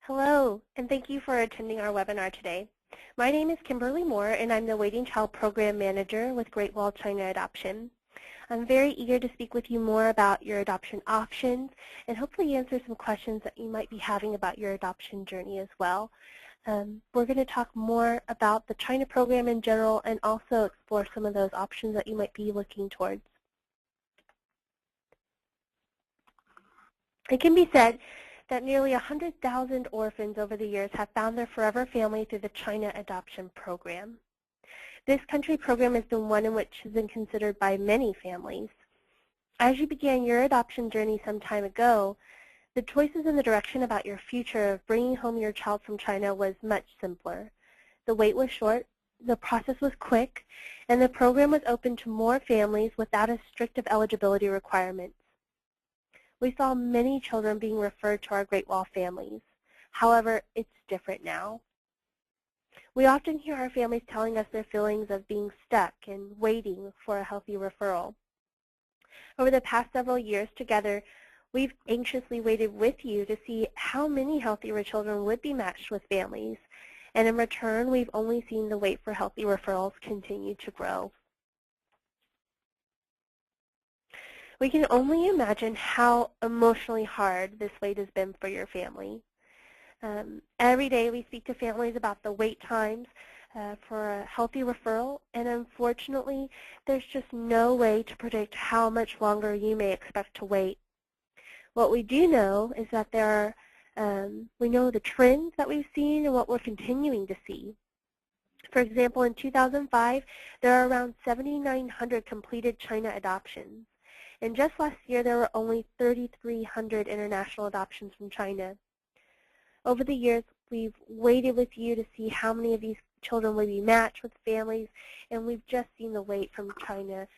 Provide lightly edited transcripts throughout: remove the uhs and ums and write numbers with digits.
Hello, and thank you for attending our webinar today. My name is Kimberly Moore, and I'm the Waiting Child Program Manager with Great Wall China Adoption. I'm very eager to speak with you more about your adoption options and hopefully answer some questions that you might be having about your adoption journey as well. We're going to talk more about the China program in general and also explore some of those options that you might be looking towards. It can be said that nearly 100,000 orphans over the years have found their forever family through the China Adoption Program. This country program has been one in which has been considered by many families. As you began your adoption journey some time ago, the choices in the direction about your future of bringing home your child from China was much simpler. The wait was short, the process was quick, and the program was open to more families without as strict of eligibility requirements. We saw many children being referred to our Great Wall families. However, it's different now. We often hear our families telling us their feelings of being stuck and waiting for a healthy referral. Over the past several years together, we've anxiously waited with you to see how many healthier children would be matched with families. And in return, we've only seen the wait for healthy referrals continue to grow. We can only imagine how emotionally hard this wait has been for your family. Every day we speak to families about the wait times for a healthy referral, and unfortunately there's just no way to predict how much longer you may expect to wait. What we do know is that we know the trends that we've seen and what we're continuing to see. For example, in 2005, there are around 7,900 completed China adoptions. And just last year, there were only 3,300 international adoptions from China. Over the years, we've waited with you to see how many of these children will be matched with families, and we've just seen the wait from China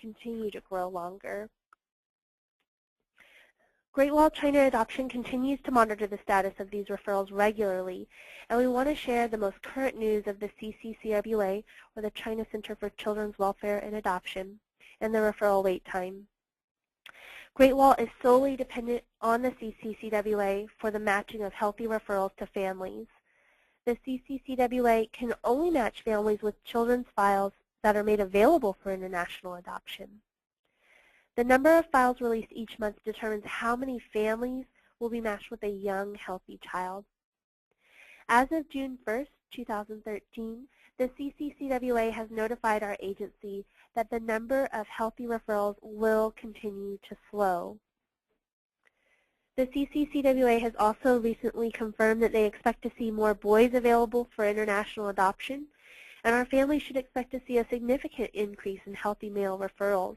continue to grow longer. Great Wall China Adoption continues to monitor the status of these referrals regularly, and we want to share the most current news of the CCCWA, or the China Center for Children's Welfare and Adoption, and the referral wait time. Great Wall is solely dependent on the CCCWA for the matching of healthy referrals to families. The CCCWA can only match families with children's files that are made available for international adoption. The number of files released each month determines how many families will be matched with a young, healthy child. As of June 1st, 2013, the CCCWA has notified our agency that the number of healthy referrals will continue to slow. The CCCWA has also recently confirmed that they expect to see more boys available for international adoption, and our families should expect to see a significant increase in healthy male referrals.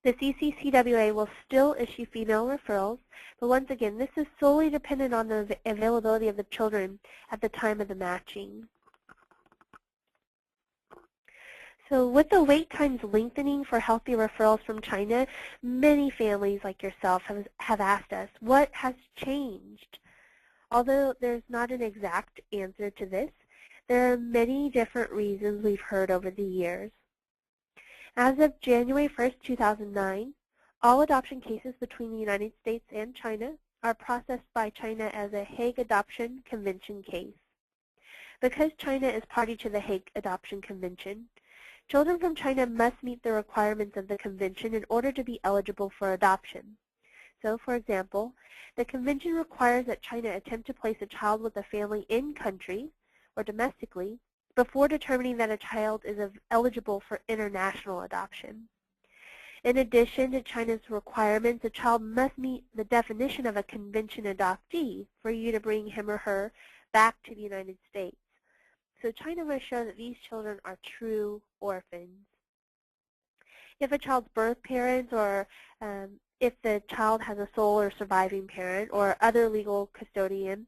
The CCCWA will still issue female referrals, but once again, this is solely dependent on the availability of the children at the time of the matching. So with the wait times lengthening for healthy referrals from China, many families like yourself have asked us, what has changed? Although there's not an exact answer to this, there are many different reasons we've heard over the years. As of January 1st, 2009, all adoption cases between the United States and China are processed by China as a Hague Adoption Convention case. Because China is party to the Hague Adoption Convention, children from China must meet the requirements of the convention in order to be eligible for adoption. So, for example, the convention requires that China attempt to place a child with a family in country or domestically before determining that a child is eligible for international adoption. In addition to China's requirements, a child must meet the definition of a convention adoptee for you to bring him or her back to the United States. So China must show that these children are true orphans. If a child's birth parents or if the child has a sole or surviving parent or other legal custodian,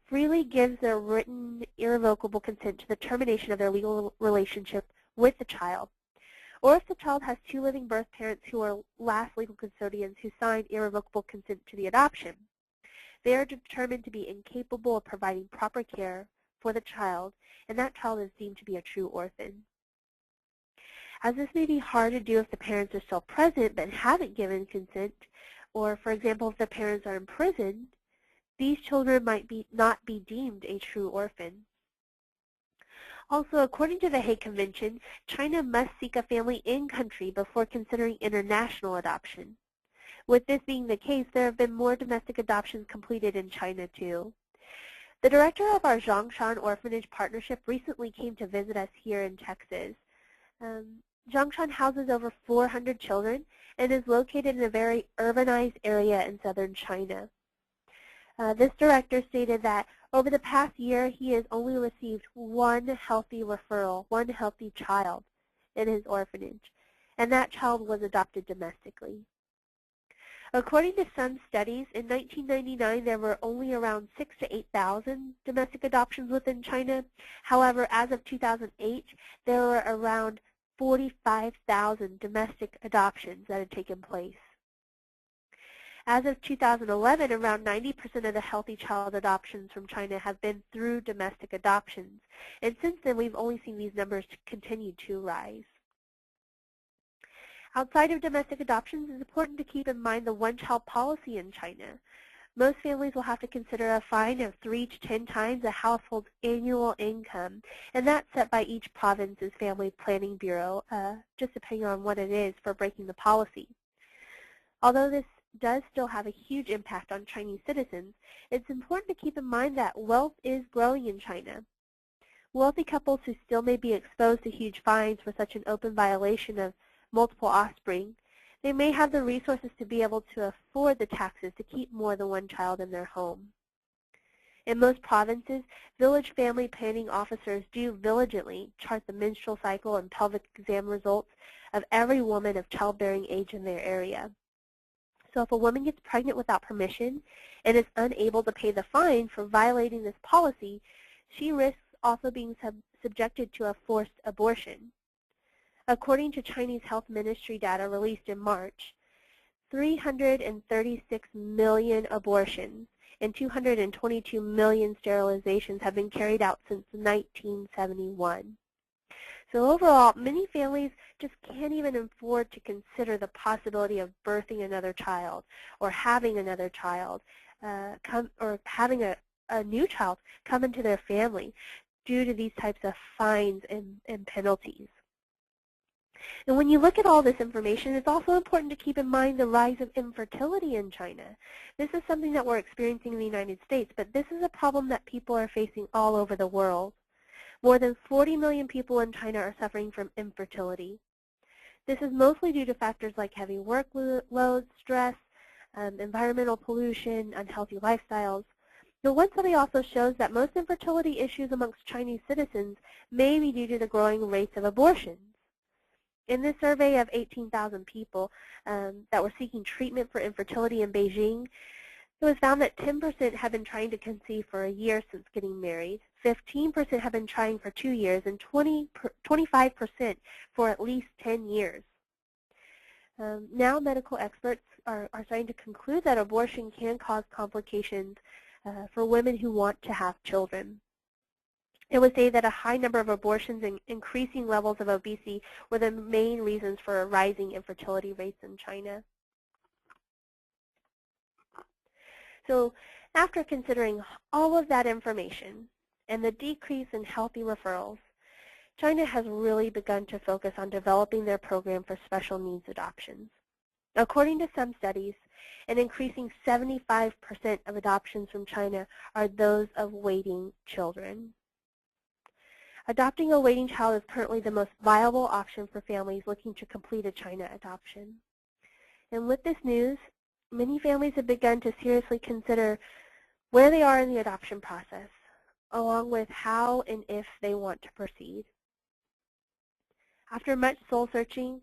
freely gives their written irrevocable consent to the termination of their legal relationship with the child. Or if the child has two living birth parents who are last legal custodians who signed irrevocable consent to the adoption, they are determined to be incapable of providing proper care for the child, and that child is deemed to be a true orphan. As this may be hard to do if the parents are still present but haven't given consent, or for example if the parents are in prison, these children might not be deemed a true orphan. Also, according to the Hague Convention, China must seek a family in-country before considering international adoption. With this being the case, there have been more domestic adoptions completed in China too. The director of our Zhongshan Orphanage Partnership recently came to visit us here in Texas. Zhongshan houses over 400 children and is located in a very urbanized area in southern China. This director stated that over the past year, he has only received one healthy referral, one healthy child in his orphanage, and that child was adopted domestically. According to some studies, in 1999, there were only around 6,000 to 8,000 domestic adoptions within China. However, as of 2008, there were around 45,000 domestic adoptions that had taken place. As of 2011, around 90% of the healthy child adoptions from China have been through domestic adoptions. And since then, we've only seen these numbers continue to rise. Outside of domestic adoptions, it's important to keep in mind the one-child policy in China. Most families will have to consider a fine of 3 to 10 times a household's annual income, and that's set by each province's family planning bureau, just depending on what it is for breaking the policy. Although this does still have a huge impact on Chinese citizens, it's important to keep in mind that wealth is growing in China. Wealthy couples who still may be exposed to huge fines for such an open violation of multiple offspring, they may have the resources to be able to afford the taxes to keep more than one child in their home. In most provinces, village family planning officers do diligently chart the menstrual cycle and pelvic exam results of every woman of childbearing age in their area. So if a woman gets pregnant without permission and is unable to pay the fine for violating this policy, she risks also being subjected to a forced abortion. According to Chinese Health Ministry data released in March, 336 million abortions and 222 million sterilizations have been carried out since 1971. So overall, many families just can't even afford to consider the possibility of birthing another child or having another child or having a new child come into their family due to these types of fines and penalties. And when you look at all this information, it's also important to keep in mind the rise of infertility in China. This is something that we're experiencing in the United States, but this is a problem that people are facing all over the world. More than 40 million people in China are suffering from infertility. This is mostly due to factors like heavy workload, stress, environmental pollution, unhealthy lifestyles. But one study also shows that most infertility issues amongst Chinese citizens may be due to the growing rates of abortions. In this survey of 18,000 people that were seeking treatment for infertility in Beijing, it was found that 10% have been trying to conceive for a year since getting married, 15% have been trying for 2 years, and 25% for at least 10 years. Now medical experts are starting to conclude that abortion can cause complications for women who want to have children. It would say that a high number of abortions and increasing levels of obesity were the main reasons for rising infertility rates in China. So after considering all of that information and the decrease in healthy referrals, China has really begun to focus on developing their program for special needs adoptions. According to some studies, an increasing 75% of adoptions from China are those of waiting children. Adopting a waiting child is currently the most viable option for families looking to complete a China adoption. And with this news, many families have begun to seriously consider where they are in the adoption process, along with how and if they want to proceed. After much soul searching,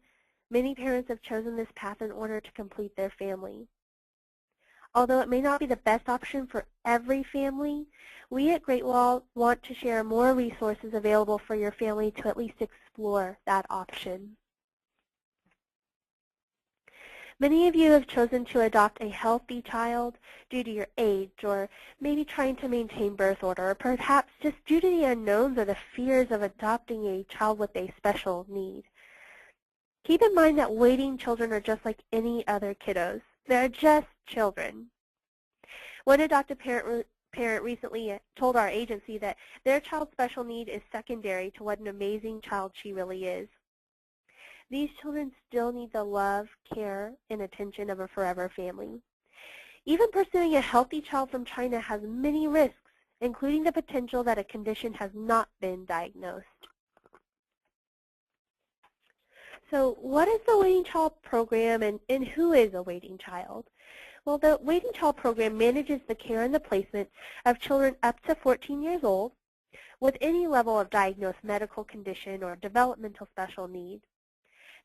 many parents have chosen this path in order to complete their family. Although it may not be the best option for every family, we at Great Wall want to share more resources available for your family to at least explore that option. Many of you have chosen to adopt a healthy child due to your age, or maybe trying to maintain birth order, or perhaps just due to the unknowns or the fears of adopting a child with a special need. Keep in mind that waiting children are just like any other kiddos. They're just children. One adoptive parent recently told our agency that their child's special need is secondary to what an amazing child she really is. These children still need the love, care, and attention of a forever family. Even pursuing a healthy child from China has many risks, including the potential that a condition has not been diagnosed. So what is the Waiting Child Program, and who is a waiting child? Well, the Waiting Child Program manages the care and the placement of children up to 14 years old with any level of diagnosed medical condition or developmental special need.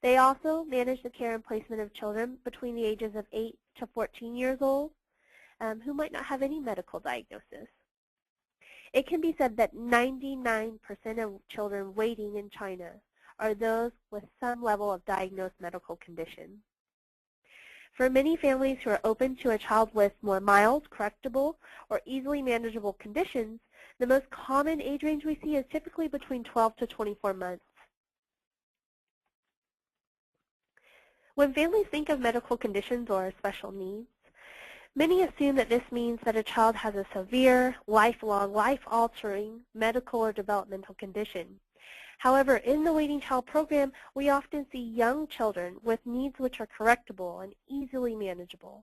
They also manage the care and placement of children between the ages of 8 to 14 years old who might not have any medical diagnosis. It can be said that 99% of children waiting in China are those with some level of diagnosed medical condition. For many families who are open to a child with more mild, correctable, or easily manageable conditions, the most common age range we see is typically between 12 to 24 months. When families think of medical conditions or special needs, many assume that this means that a child has a severe, lifelong, life-altering medical or developmental condition. However, in the Waiting Child Program, we often see young children with needs which are correctable and easily manageable.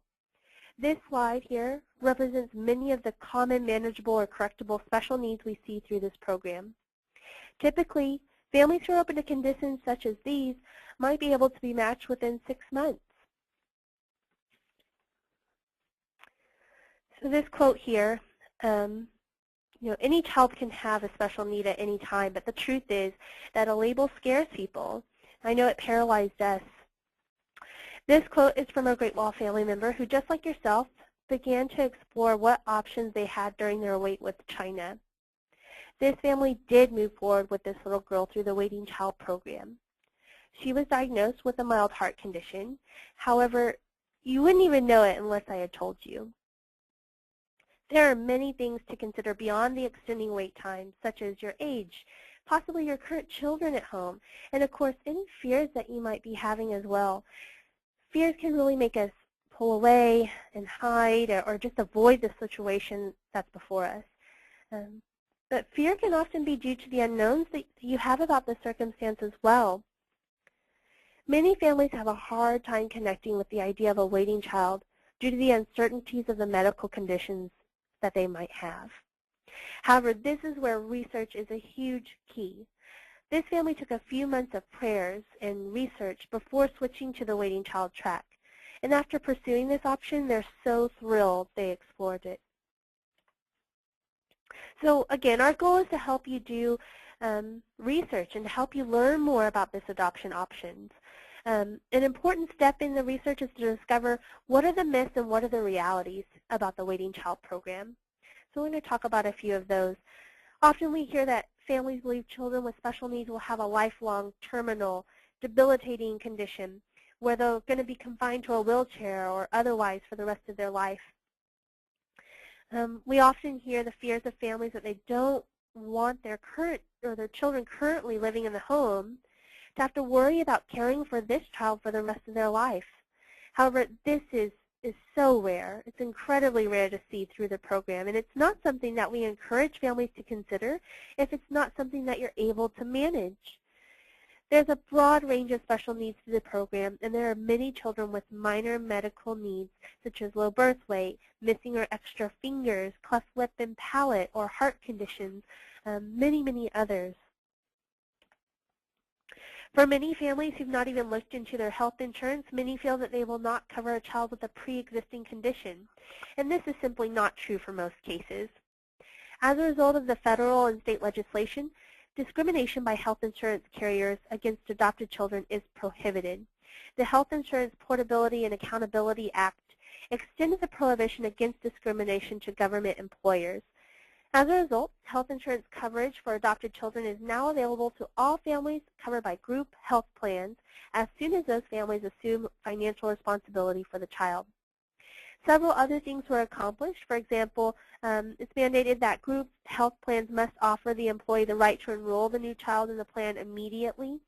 This slide here represents many of the common manageable or correctable special needs we see through this program. Typically, families who are open to conditions such as these might be able to be matched within 6 months. So this quote here, any child can have a special need at any time, but the truth is that a label scares people. I know it paralyzed us. This quote is from a Great Wall family member who, just like yourself, began to explore what options they had during their wait with China. This family did move forward with this little girl through the Waiting Child Program. She was diagnosed with a mild heart condition. However, you wouldn't even know it unless I had told you. There are many things to consider beyond the extending wait time, such as your age, possibly your current children at home, and of course any fears that you might be having as well. Fears can really make us pull away and hide or just avoid the situation that's before us. But fear can often be due to the unknowns that you have about the circumstance as well. Many families have a hard time connecting with the idea of a waiting child due to the uncertainties of the medical conditions that they might have. However, this is where research is a huge key. This family took a few months of prayers and research before switching to the waiting child track. And after pursuing this option, they're so thrilled they explored it. So again, our goal is to help you do research and to help you learn more about this adoption options. An important step in the research is to discover what are the myths and what are the realities about the Waiting Child Program. So we're going to talk about a few of those. Often we hear that families believe children with special needs will have a lifelong, terminal, debilitating condition where they're going to be confined to a wheelchair or otherwise for the rest of their life. We often hear the fears of families that they don't want their children currently living in the home to have to worry about caring for this child for the rest of their life. However, this is so rare. It's incredibly rare to see through the program, and it's not something that we encourage families to consider if it's not something that you're able to manage. There's a broad range of special needs through the program, and there are many children with minor medical needs, such as low birth weight, missing or extra fingers, cleft lip and palate, or heart conditions, many, many others. For many families who've not even looked into their health insurance, many feel that they will not cover a child with a pre-existing condition. And this is simply not true for most cases. As a result of the federal and state legislation, discrimination by health insurance carriers against adopted children is prohibited. The Health Insurance Portability and Accountability Act extended the prohibition against discrimination to government employers. As a result, health insurance coverage for adopted children is now available to all families covered by group health plans as soon as those families assume financial responsibility for the child. Several other things were accomplished. For example, it's mandated that group health plans must offer the employee the right to enroll the new child in the plan immediately.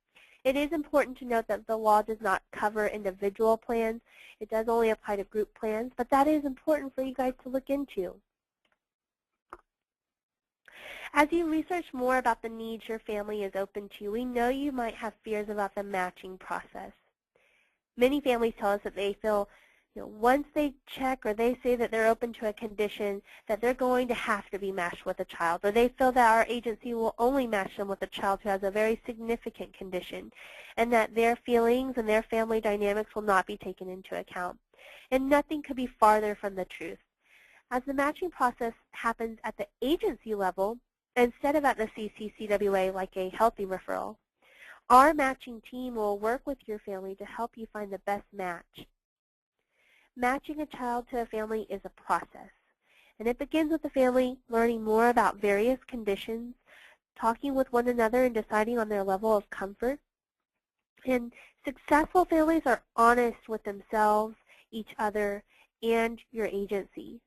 It is important to note that the law does not cover individual plans. It does only apply to group plans, but that is important for you guys to look into. As you research more about the needs your family is open to, we know you might have fears about the matching process. Many families tell us that they feel, once they check or they say that they're open to a condition, that they're going to have to be matched with a child, or they feel that our agency will only match them with a child who has a very significant condition, and that their feelings and their family dynamics will not be taken into account. And nothing could be farther from the truth. As the matching process happens at the agency level, instead of at the CCCWA like a healthy referral, our matching team will work with your family to help you find the best match. Matching a child to a family is a process, and it begins with the family learning more about various conditions, talking with one another and deciding on their level of comfort. And successful families are honest with themselves, each other, and your agency.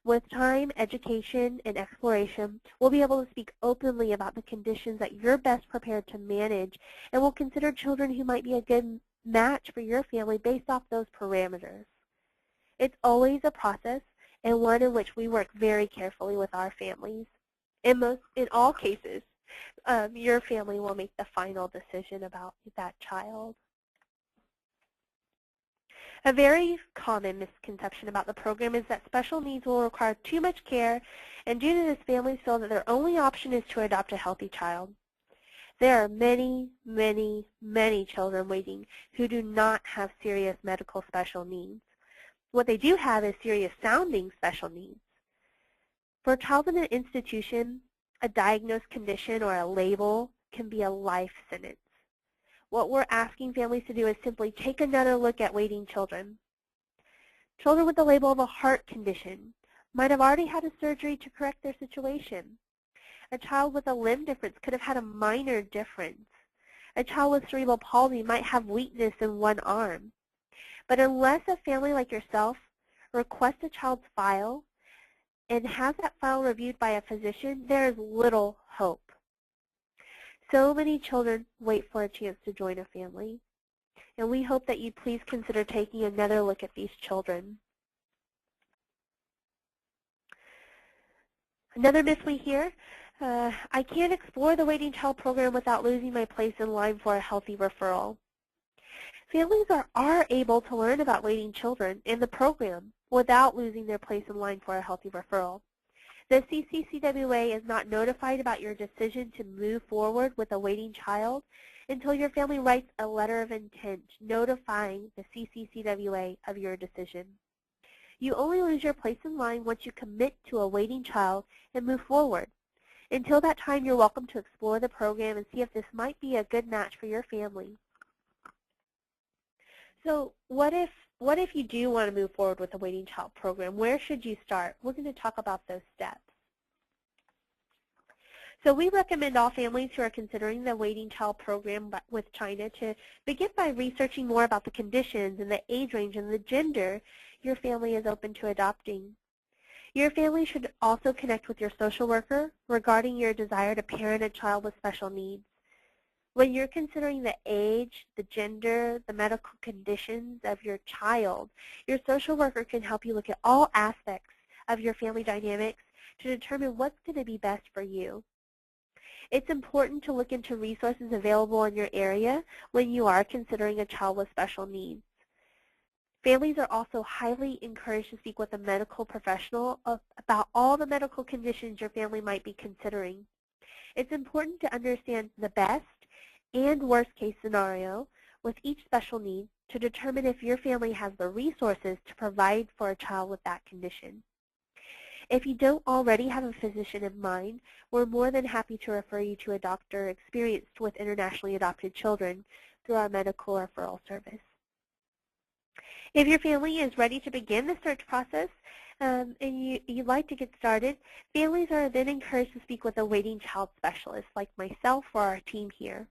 With time, education, and exploration, we'll be able to speak openly about the conditions that you're best prepared to manage, and we'll consider children who might be a good match for your family based off those parameters. It's always a process, and one in which we work very carefully with our families. In all cases, your family will make the final decision about that child. A very common misconception about the program is that special needs will require too much care, and due to this, families feel that their only option is to adopt a healthy child. There are many, many, many children waiting who do not have serious medical special needs. What they do have is serious sounding special needs. For a child in an institution, a diagnosed condition or a label can be a life sentence. What we're asking families to do is simply take another look at waiting children. Children with the label of a heart condition might have already had a surgery to correct their situation. A child with a limb difference could have had a minor difference. A child with cerebral palsy might have weakness in one arm. But unless a family like yourself requests a child's file and has that file reviewed by a physician, there is little hope. So many children wait for a chance to join a family, and we hope that you please consider taking another look at these children. Another myth we hear, I can't explore the waiting child program without losing my place in line for a healthy referral. Families are able to learn about waiting children in the program without losing their place in line for a healthy referral. The CCCWA is not notified about your decision to move forward with a waiting child until your family writes a letter of intent notifying the CCCWA of your decision. You only lose your place in line once you commit to a waiting child and move forward. Until that time, you're welcome to explore the program and see if this might be a good match for your family. So what if you do want to move forward with the waiting child program? Where should you start? We're going to talk about those steps. So we recommend all families who are considering the waiting child program with China to begin by researching more about the conditions and the age range and the gender your family is open to adopting. Your family should also connect with your social worker regarding your desire to parent a child with special needs. When you're considering the age, the gender, the medical conditions of your child, your social worker can help you look at all aspects of your family dynamics to determine what's going to be best for you. It's important to look into resources available in your area when you are considering a child with special needs. Families are also highly encouraged to speak with a medical professional about all the medical conditions your family might be considering. It's important to understand the best and worst case scenario with each special need to determine if your family has the resources to provide for a child with that condition. If you don't already have a physician in mind, we're more than happy to refer you to a doctor experienced with internationally adopted children through our medical referral service. If your family is ready to begin the search process and you'd like to get started, families are then encouraged to speak with a waiting child specialist like myself or our team here.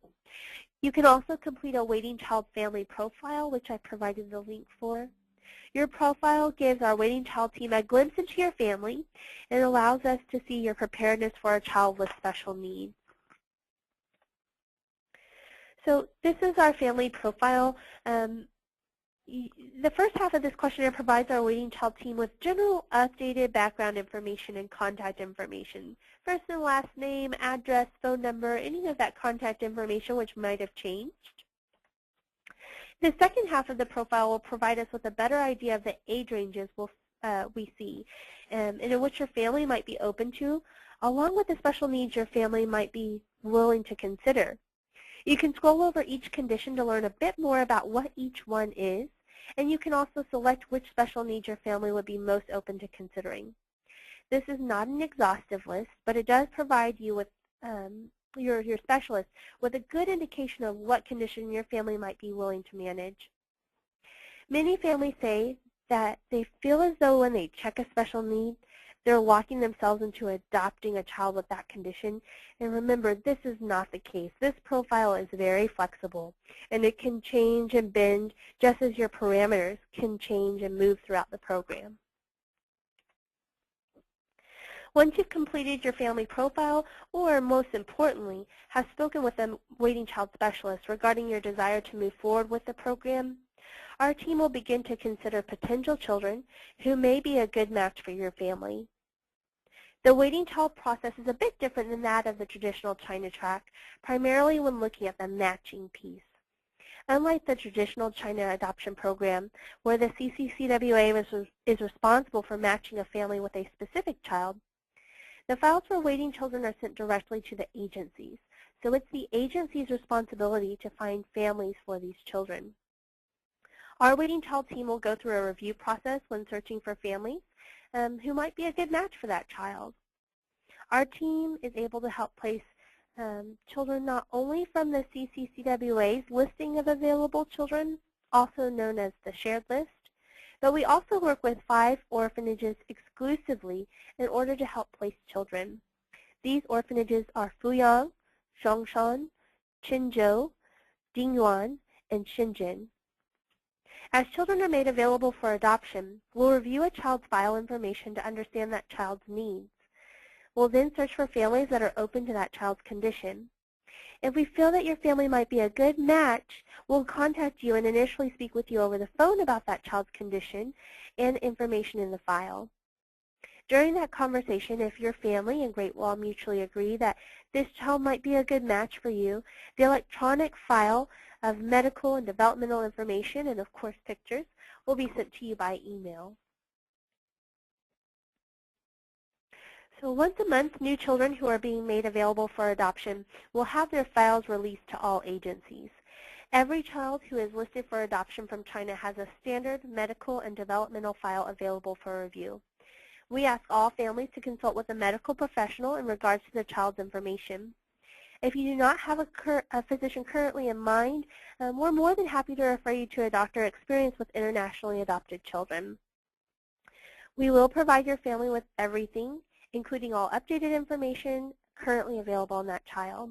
You can also complete a waiting child family profile, which I provided the link for. Your profile gives our waiting child team a glimpse into your family and allows us to see your preparedness for a child with special needs. So this is our family profile. The first half of this questionnaire provides our waiting child team with general updated background information and contact information. First and last name, address, phone number, any of that contact information which might have changed. The second half of the profile will provide us with a better idea of the age ranges we see and in which your family might be open to, along with the special needs your family might be willing to consider. You can scroll over each condition to learn a bit more about what each one is, and you can also select which special needs your family would be most open to considering. This is not an exhaustive list, but it does provide you with your specialist with a good indication of what condition your family might be willing to manage. Many families say that they feel as though when they check a special need, they're locking themselves into adopting a child with that condition. And remember, this is not the case. This profile is very flexible, and it can change and bend just as your parameters can change and move throughout the program. Once you've completed your family profile, or most importantly, have spoken with a waiting child specialist regarding your desire to move forward with the program, our team will begin to consider potential children who may be a good match for your family. The waiting child process is a bit different than that of the traditional China track, primarily when looking at the matching piece. Unlike the traditional China adoption program, where the CCCWA is responsible for matching a family with a specific child, the files for waiting children are sent directly to the agencies, so it's the agency's responsibility to find families for these children. Our waiting child team will go through a review process when searching for families who might be a good match for that child. Our team is able to help place children not only from the CCCWA's listing of available children, also known as the shared list, but we also work with 5 orphanages exclusively in order to help place children. These orphanages are Fuyang, Zhongshan, Qinzhou, Dingyuan, and Shenzhen. As children are made available for adoption, we'll review a child's file information to understand that child's needs. We'll then search for families that are open to that child's condition. If we feel that your family might be a good match, we'll contact you and initially speak with you over the phone about that child's condition and information in the file. During that conversation, if your family and Great Wall mutually agree that this child might be a good match for you, the electronic file of medical and developmental information, and of course pictures, will be sent to you by email. So once a month, new children who are being made available for adoption will have their files released to all agencies. Every child who is listed for adoption from China has a standard medical and developmental file available for review. We ask all families to consult with a medical professional in regards to the child's information. If you do not have a physician currently in mind, we're more than happy to refer you to a doctor experienced with internationally adopted children. We will provide your family with everything, including all updated information currently available on that child.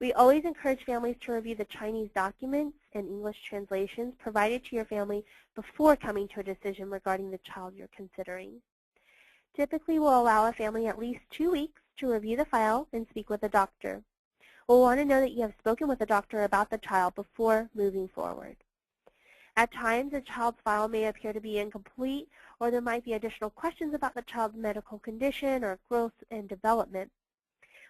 We always encourage families to review the Chinese documents and English translations provided to your family before coming to a decision regarding the child you're considering. Typically, we'll allow a family at least 2 weeks to review the file and speak with a doctor. We'll want to know that you have spoken with a doctor about the child before moving forward. At times, a child's file may appear to be incomplete, or there might be additional questions about the child's medical condition or growth and development.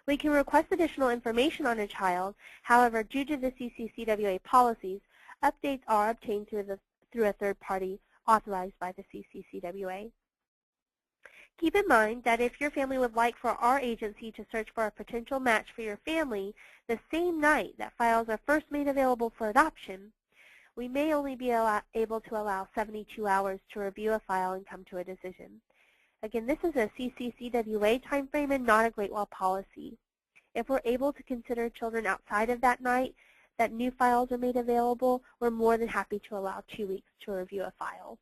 We can request additional information on a child. However, due to the CCCWA policies, updates are obtained through a third party authorized by the CCCWA. Keep in mind that if your family would like for our agency to search for a potential match for your family the same night that files are first made available for adoption, we may only be able to allow 72 hours to review a file and come to a decision. Again, this is a CCCWA timeframe and not a Great Wall policy. If we're able to consider children outside of that night that new files are made available, we're more than happy to allow 2 weeks to review a file.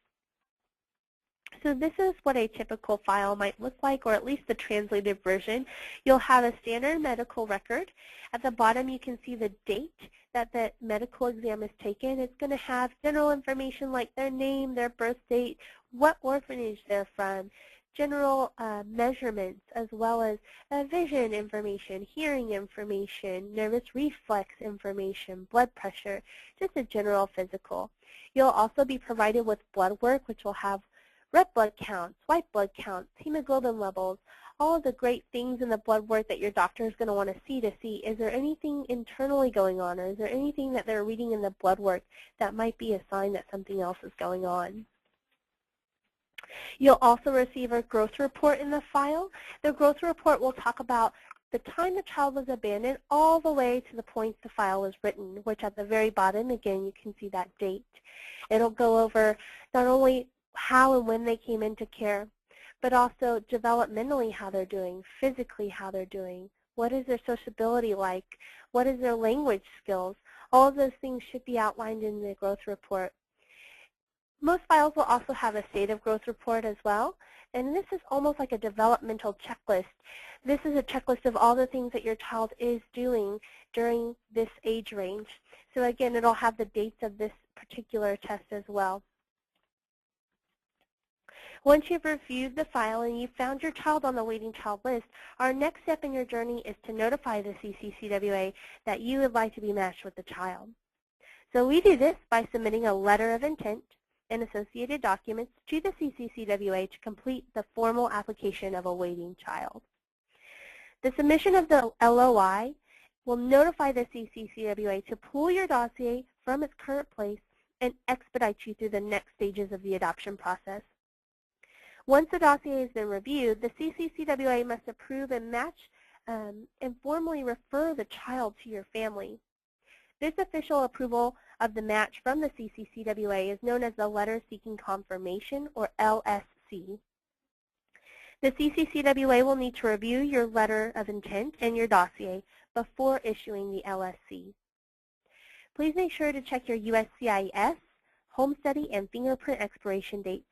So this is what a typical file might look like, or at least the translated version. You'll have a standard medical record. At the bottom you can see the date that the medical exam is taken. It's going to have general information like their name, their birth date, what orphanage they're from, general measurements as well as vision information, hearing information, nervous reflex information, blood pressure, just a general physical. You'll also be provided with blood work, which will have red blood counts, white blood counts, hemoglobin levels, all of the great things in the blood work that your doctor is going to want to see, is there anything internally going on, or is there anything that they're reading in the blood work that might be a sign that something else is going on. You'll also receive a growth report in the file. The growth report will talk about the time the child was abandoned all the way to the point the file was written, which at the very bottom, again, you can see that date. It'll go over not only how and when they came into care, but also developmentally how they're doing, physically how they're doing, what is their sociability like, what is their language skills. All of those things should be outlined in the growth report. Most files will also have a state of growth report as well, and this is almost like a developmental checklist. This is a checklist of all the things that your child is doing during this age range. So again, it'll have the dates of this particular test as well. Once you've reviewed the file and you've found your child on the waiting child list, our next step in your journey is to notify the CCCWA that you would like to be matched with the child. So we do this by submitting a letter of intent and associated documents to the CCCWA to complete the formal application of a waiting child. The submission of the LOI will notify the CCCWA to pull your dossier from its current place and expedite you through the next stages of the adoption process. Once the dossier has been reviewed, the CCCWA must approve and match and formally refer the child to your family. This official approval of the match from the CCCWA is known as the Letter Seeking Confirmation, or LSC. The CCCWA will need to review your letter of intent and your dossier before issuing the LSC. Please make sure to check your USCIS, home study, and fingerprint expiration dates.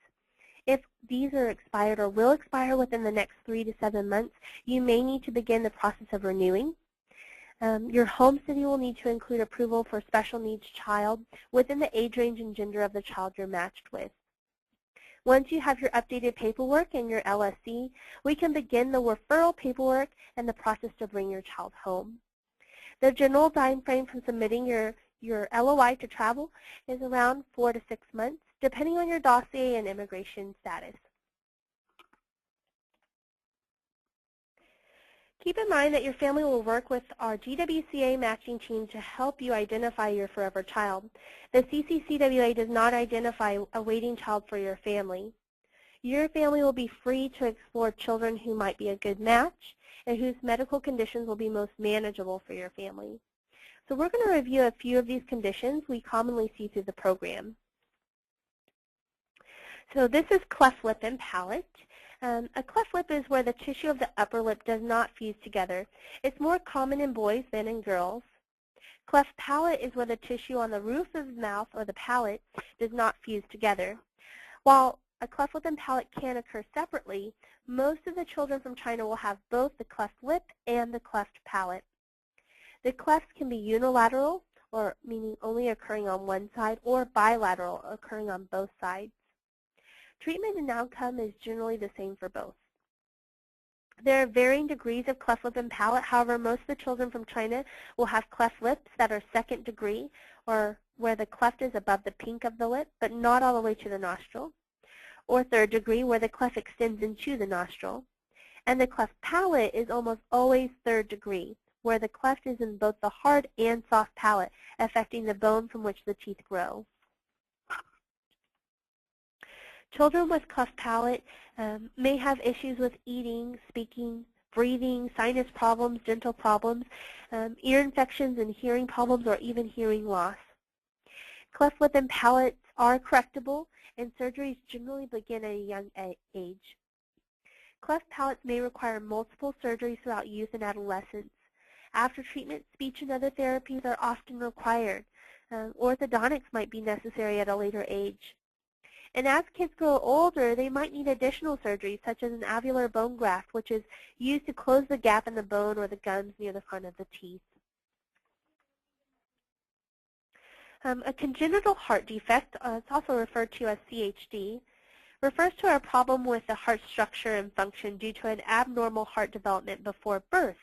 If these are expired or will expire within the next 3 to 7 months, you may need to begin the process of renewing. Your home study will need to include approval for special needs child within the age range and gender of the child you're matched with. Once you have your updated paperwork and your LSC, we can begin the referral paperwork and the process to bring your child home. The general time frame from submitting your LOI to travel is around 4 to 6 months, depending on your dossier and immigration status. Keep in mind that your family will work with our GWCA matching team to help you identify your forever child. The CCCWA does not identify a waiting child for your family. Your family will be free to explore children who might be a good match and whose medical conditions will be most manageable for your family. So we're going to review a few of these conditions we commonly see through the program. So this is cleft lip and palate. A cleft lip is where the tissue of the upper lip does not fuse together. It's more common in boys than in girls. Cleft palate is where the tissue on the roof of the mouth or the palate does not fuse together. While a cleft lip and palate can occur separately, most of the children from China will have both the cleft lip and the cleft palate. The clefts can be unilateral, or meaning only occurring on one side, or bilateral, occurring on both sides. Treatment and outcome is generally the same for both. There are varying degrees of cleft lip and palate. However, most of the children from China will have cleft lips that are second degree, or where the cleft is above the pink of the lip, but not all the way to the nostril, or third degree, where the cleft extends into the nostril. And the cleft palate is almost always third degree, where the cleft is in both the hard and soft palate, affecting the bone from which the teeth grow. Children with cleft palate may have issues with eating, speaking, breathing, sinus problems, dental problems, ear infections and hearing problems, or even hearing loss. Cleft lip and palates are correctable, and surgeries generally begin at a young age. Cleft palates may require multiple surgeries throughout youth and adolescence. After treatment, speech and other therapies are often required. Orthodontics might be necessary at a later age. And as kids grow older, they might need additional surgeries, such as an alveolar bone graft, which is used to close the gap in the bone or the gums near the front of the teeth. A congenital heart defect, it's also referred to as CHD, refers to a problem with the heart structure and function due to an abnormal heart development before birth.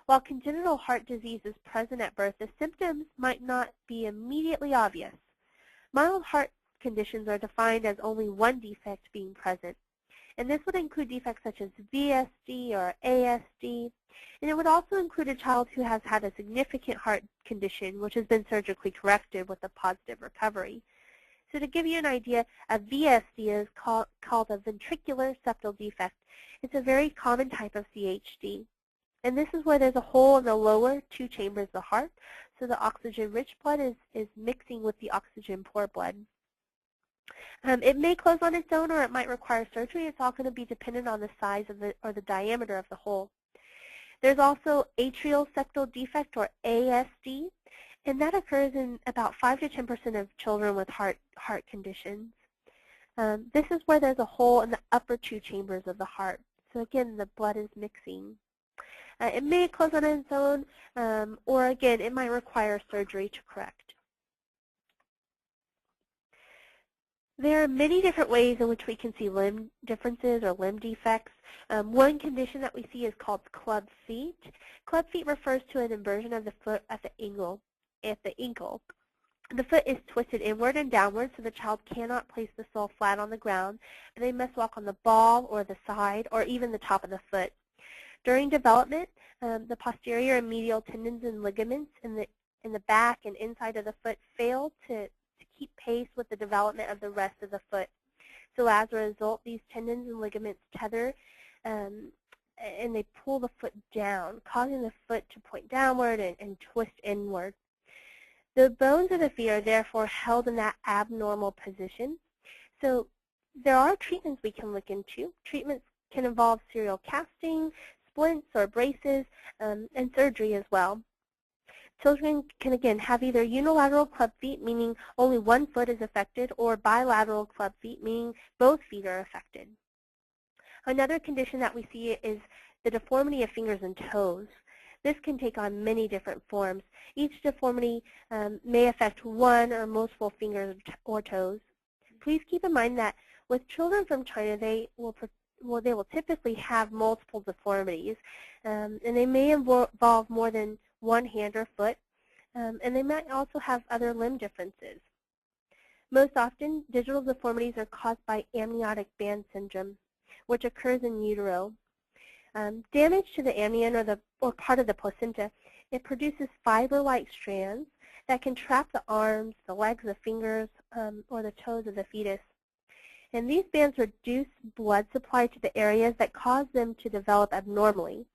While congenital heart disease is present at birth, the symptoms might not be immediately obvious. Mild heart conditions are defined as only one defect being present, and this would include defects such as VSD or ASD, and it would also include a child who has had a significant heart condition which has been surgically corrected with a positive recovery. So to give you an idea, a VSD is called a ventricular septal defect. It's a very common type of CHD. And this is where there's a hole in the lower two chambers of the heart, so the oxygen-rich blood is mixing with the oxygen-poor blood. It may close on its own or it might require surgery. It's all going to be dependent on the size of the diameter of the hole. There's also atrial septal defect, or ASD, and that occurs in about 5 to 10% of children with heart conditions. This is where there's a hole in the upper two chambers of the heart. So again, the blood is mixing. It may close on its own, or again, it might require surgery to correct. There are many different ways in which we can see limb differences or limb defects. One condition that we see is called club feet. Club feet refers to an inversion of the foot at the ankle. The foot is twisted inward and downward, so the child cannot place the sole flat on the ground, and they must walk on the ball or the side or even the top of the foot. During development, the posterior and medial tendons and ligaments in the back and inside of the foot fail to keep pace with the development of the rest of the foot. So as a result, these tendons and ligaments tether and they pull the foot down, causing the foot to point downward and twist inward. The bones of the feet are therefore held in that abnormal position. So there are treatments we can look into. Treatments can involve serial casting, splints or braces, and surgery as well. Children can, again, have either unilateral club feet, meaning only one foot is affected, or bilateral club feet, meaning both feet are affected. Another condition that we see is the deformity of fingers and toes. This can take on many different forms. Each deformity may affect one or multiple fingers or toes. Please keep in mind that with children from China, they will typically have multiple deformities, and they may involve more than one hand or foot, and they might also have other limb differences. Most often, digital deformities are caused by amniotic band syndrome, which occurs in utero. Damage to the amnion or part of the placenta, it produces fiber-like strands that can trap the arms, the legs, the fingers, or the toes of the fetus. And these bands reduce blood supply to the areas that cause them to develop abnormally.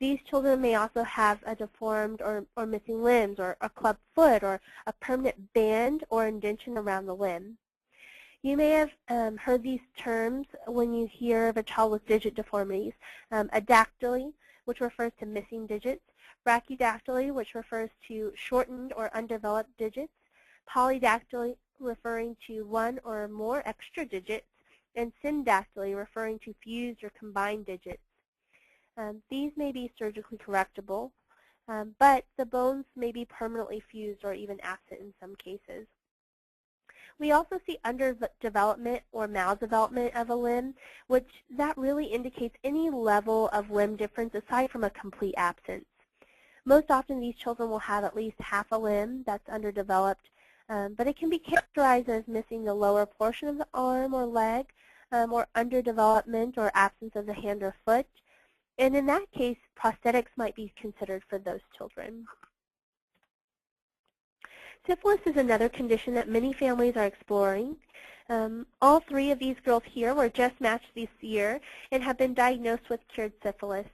These children may also have a deformed or missing limbs, or a club foot, or a permanent band or indentation around the limb. You may have heard these terms when you hear of a child with digit deformities. Adactyly, which refers to missing digits. Brachydactyly, which refers to shortened or undeveloped digits. Polydactyly, referring to one or more extra digits. And syndactyly, referring to fused or combined digits. These may be surgically correctable, but the bones may be permanently fused or even absent in some cases. We also see underdevelopment or maldevelopment of a limb, which that really indicates any level of limb difference aside from a complete absence. Most often these children will have at least half a limb that's underdeveloped, but it can be characterized as missing the lower portion of the arm or leg, or underdevelopment or absence of the hand or foot. And in that case, prosthetics might be considered for those children. Syphilis is another condition that many families are exploring. All three of these girls here were just matched this year and have been diagnosed with cured syphilis.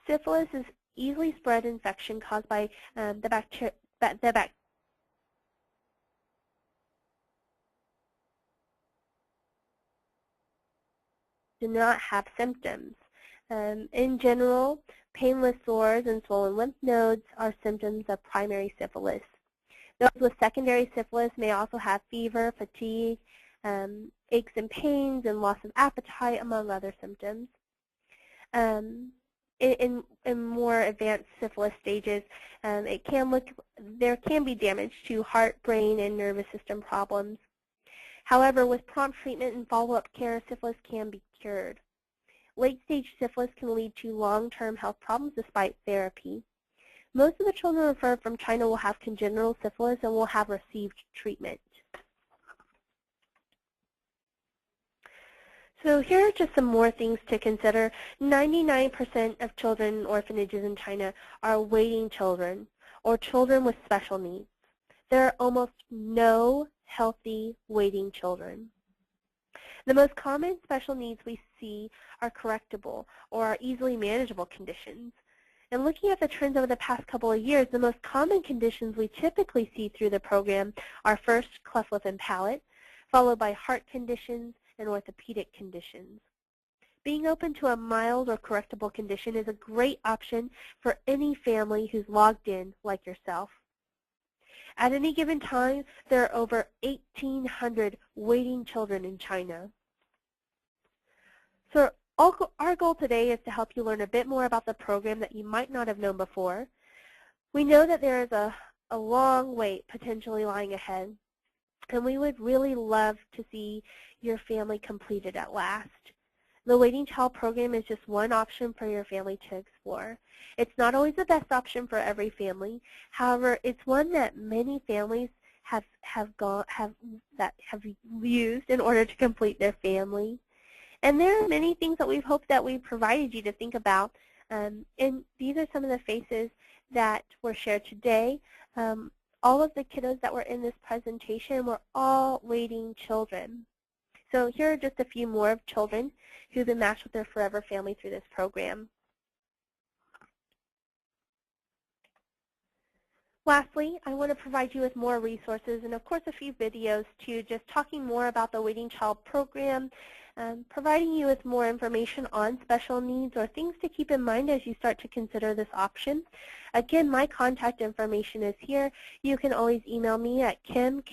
Syphilis is easily spread infection caused by the bacteria do not have symptoms. In general, painless sores and swollen lymph nodes are symptoms of primary syphilis. Those with secondary syphilis may also have fever, fatigue, aches and pains, and loss of appetite, among other symptoms. In more advanced syphilis stages, there can be damage to heart, brain, and nervous system problems. However, with prompt treatment and follow-up care, syphilis can be cured. Late-stage syphilis can lead to long-term health problems despite therapy. Most of the children referred from China will have congenital syphilis and will have received treatment. So here are just some more things to consider. 99% of children in orphanages in China are waiting children or children with special needs. There are almost no healthy waiting children. The most common special needs we see are correctable or are easily manageable conditions. And looking at the trends over the past couple of years, the most common conditions we typically see through the program are first cleft lip and palate, followed by heart conditions and orthopedic conditions. Being open to a mild or correctable condition is a great option for any family who's logged in like yourself. At any given time, there are over 1,800 waiting children in China. So our goal today is to help you learn a bit more about the program that you might not have known before. We know that there is a long wait potentially lying ahead, and we would really love to see your family completed at last. The Waiting Child program is just one option for your family to explore. It's not always the best option for every family. However, it's one that many families have used in order to complete their family. And there are many things that we've hoped that we provided you to think about. And these are some of the faces that were shared today. All of the kiddos that were in this presentation were all waiting children. So here are just a few more of children who've been matched with their forever family through this program. Lastly, I want to provide you with more resources and, of course, a few videos too, just talking more about the Waiting Child program, providing you with more information on special needs or things to keep in mind as you start to consider this option. Again, my contact information is here. You can always email me at kim@gwca.org,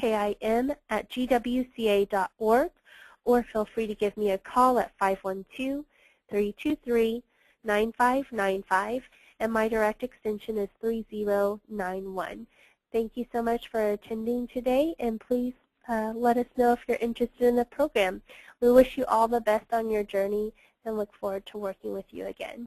or feel free to give me a call at 512-323-9595, and my direct extension is 3091. Thank you so much for attending today, and please let us know if you're interested in the program. We wish you all the best on your journey and look forward to working with you again.